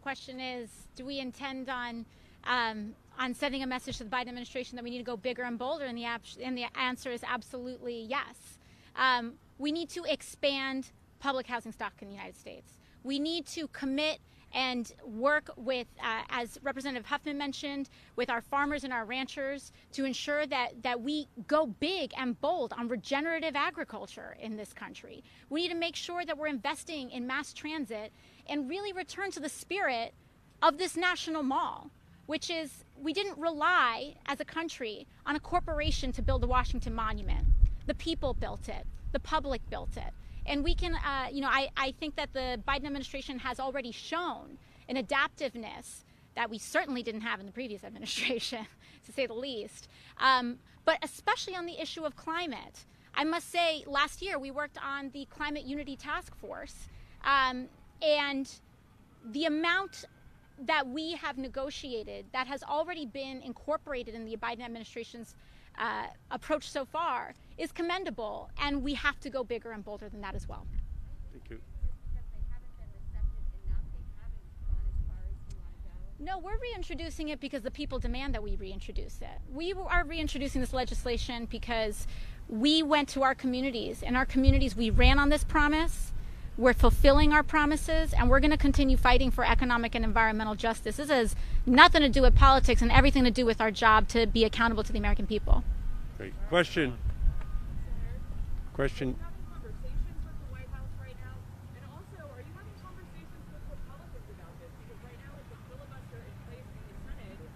question is, do we intend on sending a message to the Biden administration that we need to go bigger and bolder? And the answer is absolutely yes. We need to expand public housing stock in the United States. We need to commit and work with, as Representative Huffman mentioned, with our farmers and our ranchers to ensure that we go big and bold on regenerative agriculture in this country. We need to make sure that we're investing in mass transit and really return to the spirit of this national mall, which is we didn't rely as a country on a corporation to build the Washington Monument. The people built it. The public built it. And we can, I think that the Biden administration has already shown an adaptiveness that we certainly didn't have in the previous administration, to say the least. But especially on the issue of climate. I must say, last year we worked on the Climate Unity Task Force, and the amount that we have negotiated that has already been incorporated in the Biden administration's approach so far is commendable, and we have to go bigger and bolder than that as well. Thank you. No, we're reintroducing it because the people demand that we reintroduce it. We are reintroducing this legislation because we went to our communities. In our communities, we ran on this promise. We're fulfilling our promises, and we're going to continue fighting for economic and environmental justice. This has nothing to do with politics and everything to do with our job to be accountable to the American people. Great. Question. Are you having conversations with the White House right now? And also, are you having conversations with Republicans about this? Because right now, with the filibuster in place in the Senate, you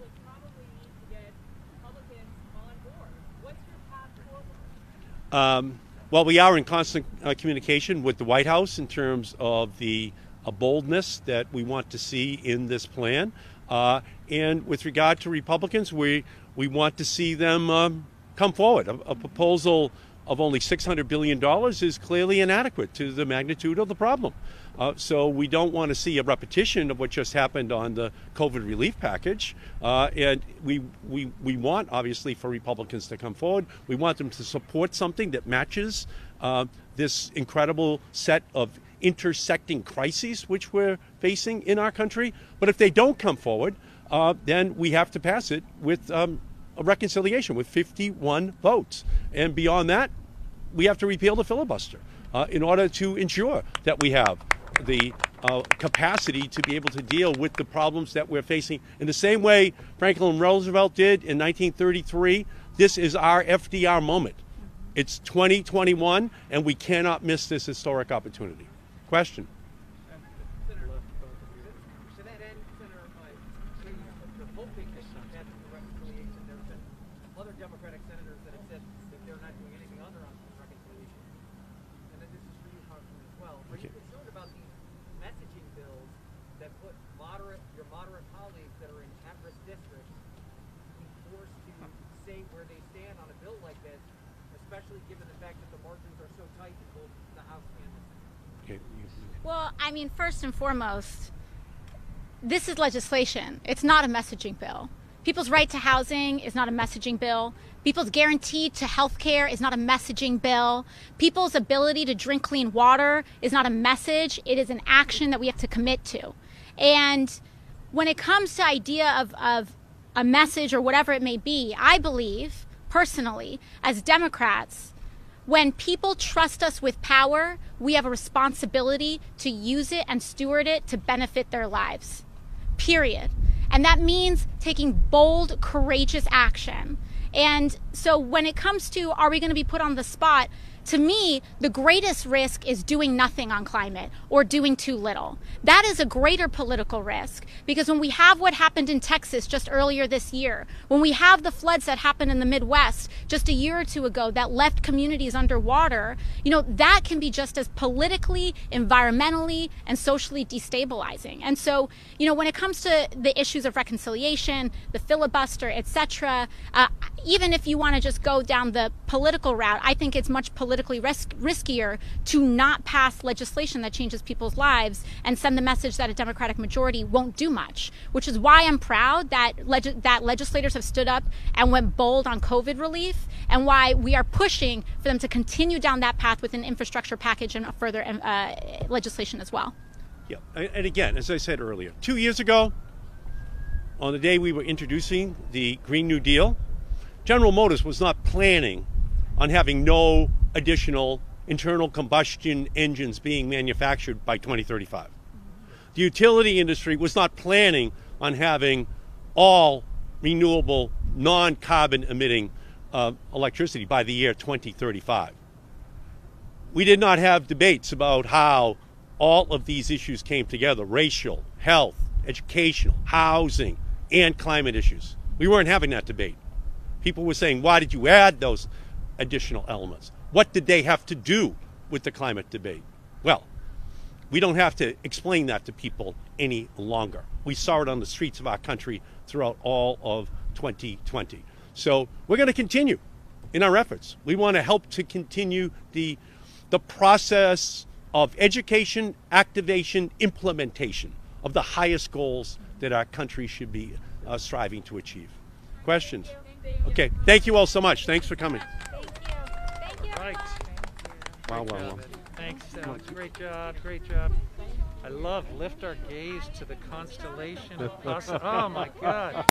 would probably need to get Republicans on board. What's your path forward? Well, we are in constant communication with the White House in terms of the boldness that we want to see in this plan. And with regard to Republicans, we want to see them come forward. A proposal of only $600 billion is clearly inadequate to the magnitude of the problem. So we don't want to see a repetition of what just happened on the COVID relief package. And we want, obviously, for Republicans to come forward. We want them to support something that matches this incredible set of intersecting crises which we're facing in our country. But if they don't come forward, then we have to pass it with a reconciliation with 51 votes. And beyond that, we have to repeal the filibuster in order to ensure that we have the capacity to be able to deal with the problems that we're facing in the same way Franklin Roosevelt did in 1933. This is our FDR moment. It's 2021, and we cannot miss this historic opportunity. Question. To that end, Senator, the hoping that reconciliation, there have been other Democratic senators that have said that they're not doing anything other on reconciliation. And then this is for you, Congressman, as well. Are you concerned about these messaging bills that put your moderate colleagues that are in at-risk districts be forced to say where they stand on a bill like this, especially given the fact that the margins are so tight in both the House and the Senate? Well, I mean, first and foremost, this is legislation. It's not a messaging bill. People's right to housing is not a messaging bill. People's guarantee to health care is not a messaging bill. People's ability to drink clean water is not a message. It is an action that we have to commit to. And when it comes to idea of a message or whatever it may be, I believe, personally, as Democrats, when people trust us with power, we have a responsibility to use it and steward it to benefit their lives, period. And that means taking bold, courageous action. And so when it comes to, are we going to be put on the spot? To me, the greatest risk is doing nothing on climate or doing too little. That is a greater political risk, because when we have what happened in Texas just earlier this year, when we have the floods that happened in the Midwest just a year or two ago that left communities underwater, that can be just as politically, environmentally, and socially destabilizing. And so, when it comes to the issues of reconciliation, the filibuster, etc., even if you want to just go down the political route, I think it's much politically riskier to not pass legislation that changes people's lives and send the message that a Democratic majority won't do much, which is why I'm proud that that legislators have stood up and went bold on COVID relief, and why we are pushing for them to continue down that path with an infrastructure package and further legislation as well. Yeah, and again, as I said earlier, 2 years ago, on the day we were introducing the Green New Deal, General Motors was not planning on having no additional internal combustion engines being manufactured by 2035. The utility industry was not planning on having all renewable, non-carbon emitting electricity by the year 2035. We did not have debates about how all of these issues came together: racial, health, educational, housing, and climate issues. We weren't having that debate. People were saying, why did you add those additional elements? What did they have to do with the climate debate? Well, we don't have to explain that to people any longer. We saw it on the streets of our country throughout all of 2020. So we're going to continue in our efforts. We want to help to continue the process of education, activation, implementation of the highest goals that our country should be striving to achieve. Questions? Okay, thank you all so much. Thanks for coming. Thank you. Right. Wow, Great wow, job, wow. Ed. Thanks, Alex. Great job. Great job. I love lift our gaze to the constellation of possible. Oh my God.